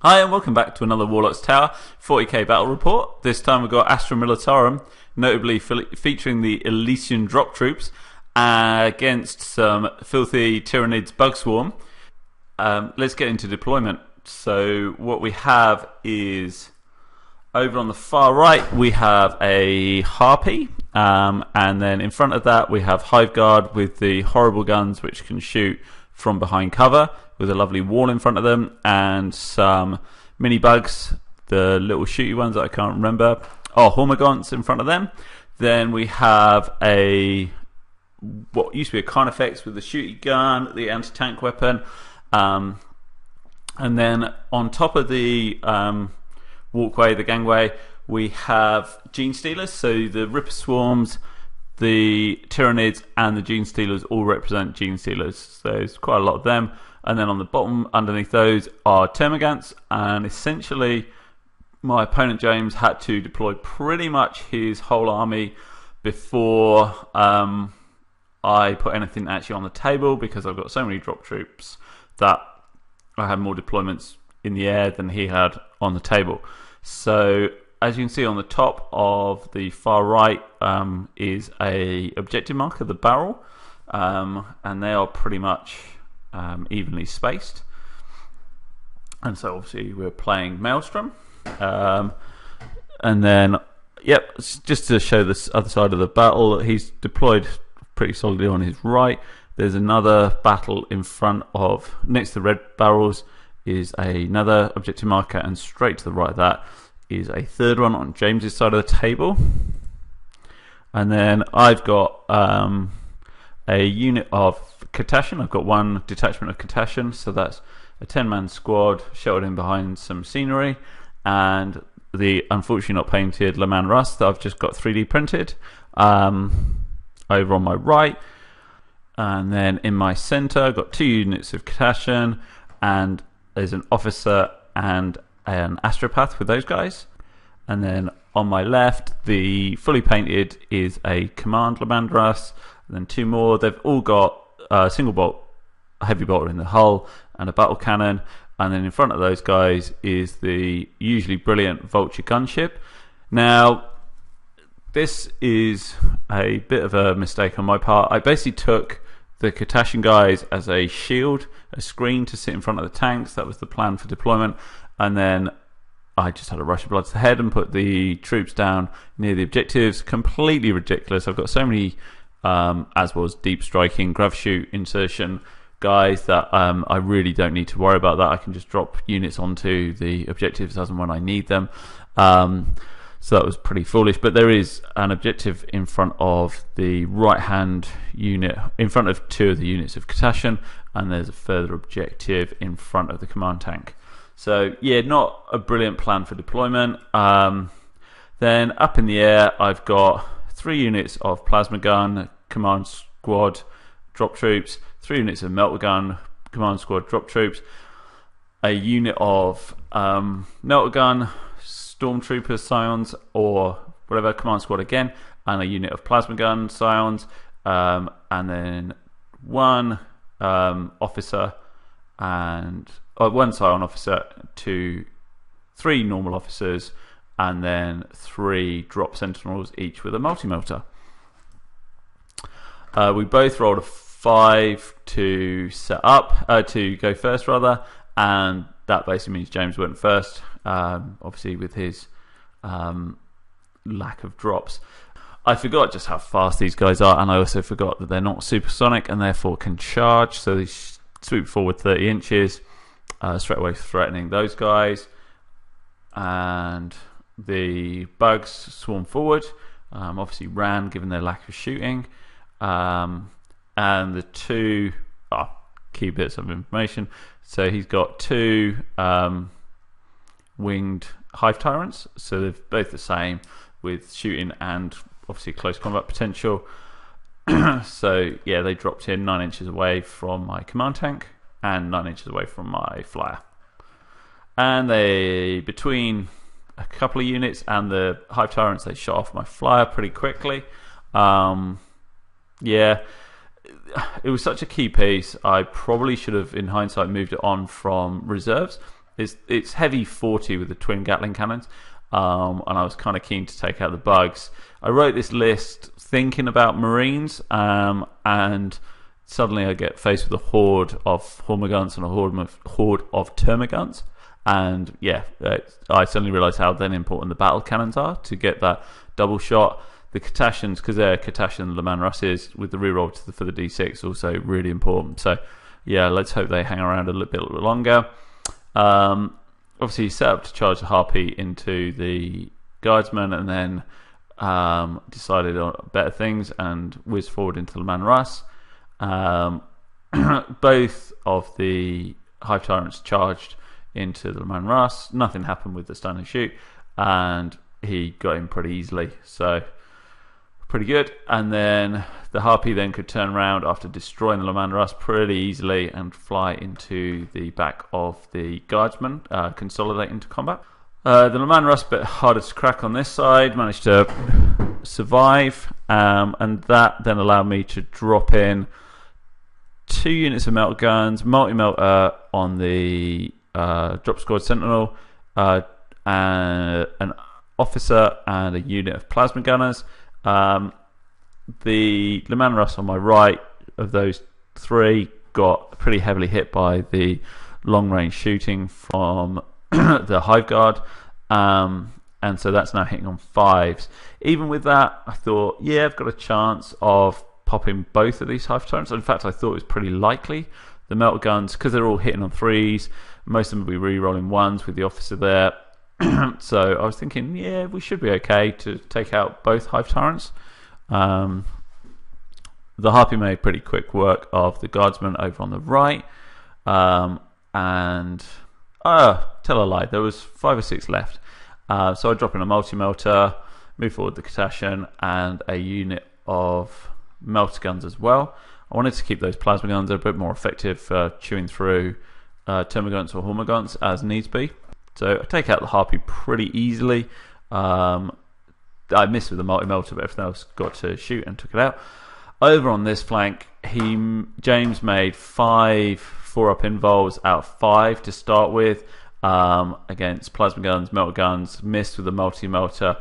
Hi and welcome back to another Warlock's Tower 40k battle report. This time we've got Astra Militarum, notably featuring the Ellysian drop troops against some filthy Tyranids bug swarm. Let's get into deployment. So what we have is, over on the far right we have a Harpy, and then in front of that we have Hive Guard with the horrible guns which can shoot from behind cover, with a lovely wall in front of them, and some mini bugs, the little shooty ones that I can't remember. Hormagaunts in front of them. Then we have what used to be a Carnifex with the shooty gun, the anti-tank weapon, and then on top of the walkway, the gangway, we have Gene Stealers. So the Ripper Swarms, the Tyranids, and the Gene Stealers all represent Gene Stealers. So there's quite a lot of them. And then on the bottom, underneath those, are Termagants. And essentially, my opponent James had to deploy pretty much his whole army before I put anything actually on the table, because I've got so many drop troops that I had more deployments in the air than he had on the table. So as you can see on the top of the far right is a objective marker, the barrel, and they are pretty much evenly spaced. And so obviously we're playing Maelstrom, and then just to show this other side of the battle, he's deployed pretty solidly on his right. There's another battle in front of, next to the red barrels is another objective marker, and straight to the right of that is a third one on James's side of the table. And then I've got a unit of Katashan. I've got one detachment of Katashan, so that's a 10-man squad sheltered in behind some scenery, and the unfortunately not painted Le Mans Rust that I've just got 3D printed over on my right. And then in my center I've got two units of Katashan, and there's an officer and an astropath with those guys. And then on my left, the fully painted is a command Le Mans Rust, and then two more. They've all got a single bolt heavy bolter in the hull and a battle cannon. And then in front of those guys is the usually brilliant Vulture gunship. Now, this is a bit of a mistake on my part. I basically took the Katashan guys as a shield, a screen to sit in front of the tanks. That was the plan for deployment. And then I just had a rush of blood to the head and put the troops down near the objectives. Completely ridiculous. I've got so many as was deep striking, grav shoot, insertion guys that I really don't need to worry about that. I can just drop units onto the objectives as and when I need them. So that was pretty foolish. But there is an objective in front of the right hand unit, in front of two of the units of Katashan, and there's a further objective in front of the command tank. So yeah, not a brilliant plan for deployment. Then up in the air I've got 3 units of plasma gun, command squad, drop troops, 3 units of melter gun, command squad, drop troops, a unit of melter gun, stormtroopers, scions, or whatever, command squad again, and a unit of plasma gun, scions, and then one officer and one scion officer to 3 normal officers, and then 3 drop sentinels, each with a multi-melter. We both rolled a 5 to set up, to go first rather, and that basically means James went first, obviously with his lack of drops. I forgot just how fast these guys are, and I also forgot that they're not supersonic and therefore can charge, so they swoop forward 30 inches, straight away threatening those guys. And the bugs swarm forward, obviously ran given their lack of shooting, and the 2 key bits of information. So he's got 2 winged hive tyrants, so they're both the same with shooting and obviously close combat potential. So yeah, they dropped in 9 inches away from my command tank and 9 inches away from my flyer, and they, between a couple of units and the hive tyrants, they shot off my flyer pretty quickly. Yeah, it was such a key piece. I probably should have, in hindsight, moved it on from reserves. it's heavy 40 with the twin Gatling cannons, and I was kind of keen to take out the bugs. I wrote this list thinking about Marines, and suddenly I get faced with a horde of Hormiguns and a horde of Termagants. And yeah, I suddenly realised how then important the battle cannons are to get that double shot. The Catashans, because they're Catashan Le Mans Russes, with the reroll for the D6, also really important. So yeah, let's hope they hang around a little bit longer. Obviously set up to charge the Harpy into the Guardsman, and then decided on better things and whizzed forward into Le Mans Russ. Both of the Hive Tyrants charged into the Le Mans Russ. Nothing happened with the stun and shoot, and he got in pretty easily, so pretty good. And then the Harpy then could turn around after destroying the Le Mans Russ pretty easily and fly into the back of the Guardsman, consolidate into combat. The Le Mans Russ, a bit harder to crack on this side, managed to survive, and that then allowed me to drop in 2 units of melter guns, multi-melter on the drop squad Sentinel, and an officer and a unit of plasma gunners. The Le Mans Russ on my right of those 3 got pretty heavily hit by the long range shooting from the Hive Guard, and so that's now hitting on 5s. Even with that, I thought, yeah, I've got a chance of popping both of these Hive Tyrants. In fact, I thought it was pretty likely. The melter guns, because they're all hitting on 3s, most of them will be re-rolling 1s with the officer there. So I was thinking, yeah, we should be okay to take out both Hive Tyrants. The Harpy made pretty quick work of the Guardsman over on the right. And tell a lie, there was 5 or 6 left. So I drop in a multi-melter, move forward the Catashan, and a unit of melter guns as well. I wanted to keep those plasma guns. They're a bit more effective for chewing through Termagants or Hormiguns as needs be. So I take out the Harpy pretty easily. I missed with the multi-melter, but everything else got to shoot and took it out. Over on this flank, James made 5 4-up invols out of 5 to start with, against plasma guns, melter guns, missed with the multi-melter.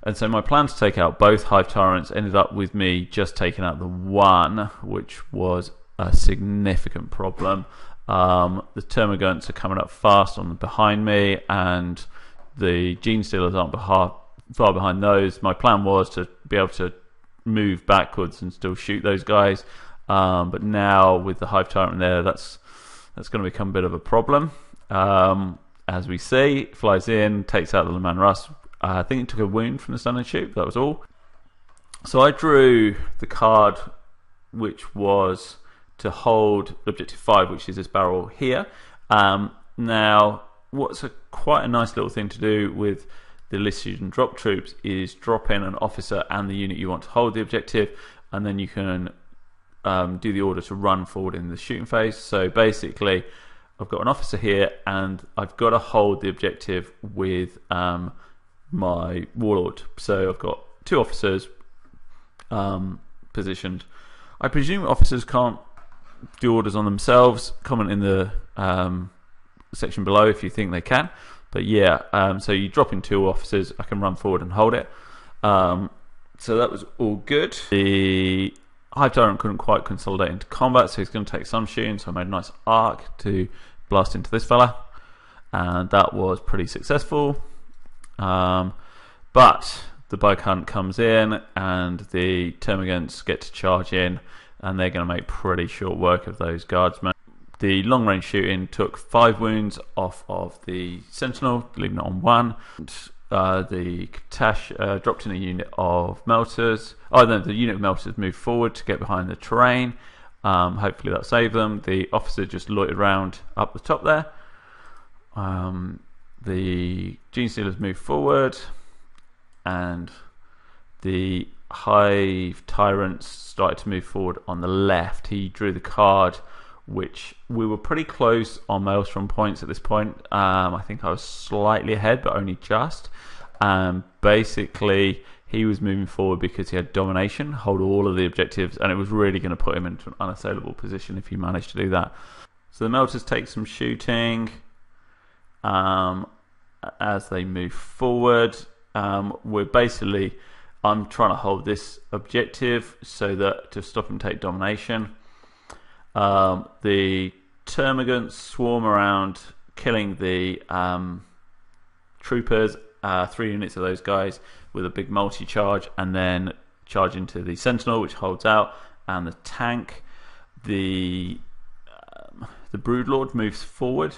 And so my plan to take out both Hive Tyrants ended up with me just taking out the one, which was a significant problem. The Termagants are coming up fast on behind me, and the Gene Stealers aren't far behind those. My plan was to be able to move backwards and still shoot those guys, but now with the Hive Tyrant there, that's going to become a bit of a problem. As we see, flies in, takes out the Le Mans Russ. I think it took a wound from the stun and shoot, that was all. So I drew the card which was to hold objective 5, which is this barrel here. Now, what's quite a nice little thing to do with the Elysian drop troops is drop in an officer and the unit you want to hold the objective, and then you can do the order to run forward in the shooting phase. So basically, I've got an officer here, and I've got to hold the objective with my warlord. So I've got 2 officers positioned. I presume officers can't do orders on themselves. Comment in the section below if you think they can. But yeah, so you drop in 2 officers. I can run forward and hold it. So that was all good. The Hive Tyrant couldn't quite consolidate into combat, so he's going to take some shooting. So I made a nice arc to blast into this fella, and that was pretty successful. But the bug hunt comes in, and the Termagants get to charge in, and they're going to make pretty short work of those guardsmen. The long range shooting took 5 wounds off of the Sentinel, leaving it on 1. And, the Tash dropped in a unit of melters. Oh no, the unit of melters moved forward to get behind the terrain. Hopefully that saved them. The officer just loitered around up the top there. The Gene Stealers moved forward, and the Hive Tyrants started to move forward on the left. He drew the card, which we were pretty close on Maelstrom points at this point. I think I was slightly ahead, but only just. Basically, he was moving forward because he had domination, hold all of the objectives, and it was really going to put him into an unassailable position if he managed to do that. So the melters take some shooting, as they move forward. I'm trying to hold this objective so that to stop them take domination. The termagants swarm around, killing the troopers, 3 units of those guys with a big multi-charge, and then charge into the sentinel, which holds out, and the tank. The Broodlord moves forward.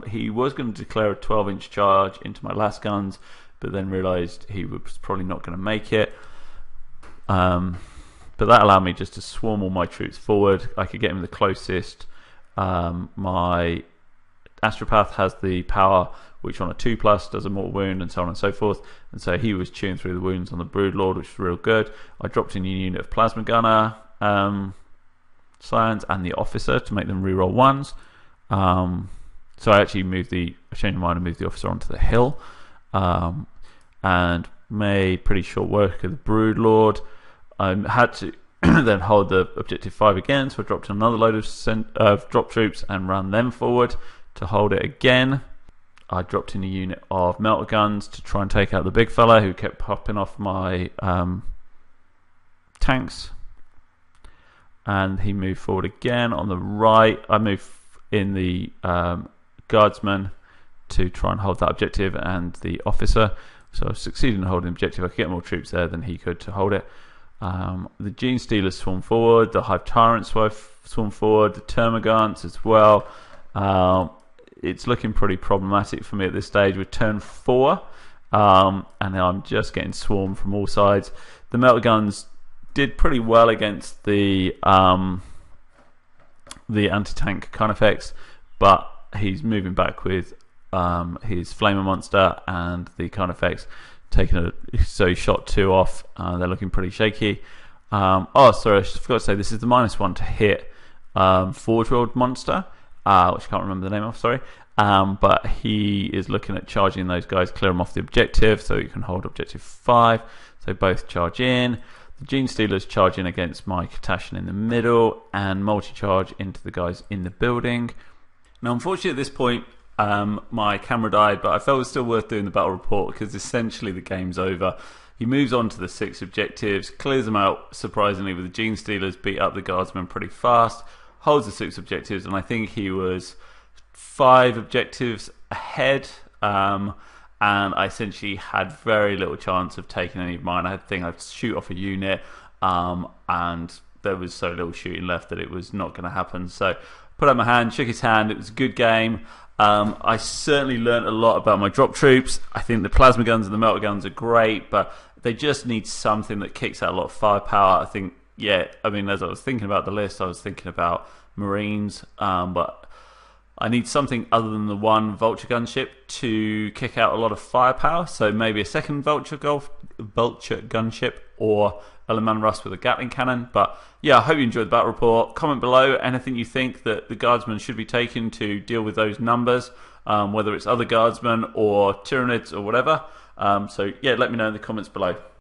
He was going to declare a 12-inch charge into my last guns, but then realised he was probably not going to make it. But that allowed me just to swarm all my troops forward. I could get him the closest. My Astropath has the power which on a 2+ does a mortal wound, and so on and so forth, and so he was chewing through the wounds on the Broodlord, which was real good. I dropped in a unit of Plasma Gunner Scions and the Officer to make them reroll 1s. So I actually changed my mind and moved the Officer onto the hill, and made pretty short work of the Broodlord. I had to then hold the objective 5 again, so I dropped in another load of drop troops and ran them forward to hold it again. I dropped in a unit of melter guns to try and take out the big fella who kept popping off my tanks, and he moved forward again. On the right, I moved in the guardsman to try and hold that objective and the officer, so I succeeded in holding the objective. I could get more troops there than he could to hold it. The Gene Stealers swarm forward, the Hive Tyrants swarm forward, the Termagants as well. It's looking pretty problematic for me at this stage with turn 4, and I'm just getting swarmed from all sides. The melter guns did pretty well against the anti-tank kind of effects, but he's moving back with his Flamer Monster and the kind of effects so he shot 2 off. They're looking pretty shaky. Sorry, I forgot to say this is the -1 to hit Forge World Monster, which I can't remember the name of, sorry. But he is looking at charging those guys, clear them off the objective so you can hold objective 5. So both charge in. The Gene Stealers charge in against my Katashan in the middle and multi-charge into the guys in the building. Now, unfortunately, at this point, my camera died, but I felt it was still worth doing the battle report because essentially the game's over. He moves on to the 6 objectives, clears them out surprisingly with the Gene Stealers, beat up the guardsmen pretty fast, holds the 6 objectives, and I think he was 5 objectives ahead, and I essentially had very little chance of taking any of mine. I think I'd shoot off a unit, and there was so little shooting left that it was not going to happen. So put out my hand, shook his hand. It was a good game. I certainly learned a lot about my drop troops. I think the plasma guns and the melter guns are great, but they just need something that kicks out a lot of firepower. I think, as I was thinking about the list, I was thinking about Marines, but I need something other than the one Vulture gunship to kick out a lot of firepower. So maybe a second Vulture gunship or a Leman Russ with a Gatling cannon. But yeah, I hope you enjoyed the battle report. Comment below anything you think that the guardsmen should be taken to deal with those numbers, whether it's other guardsmen or Tyranids or whatever. So yeah, let me know in the comments below.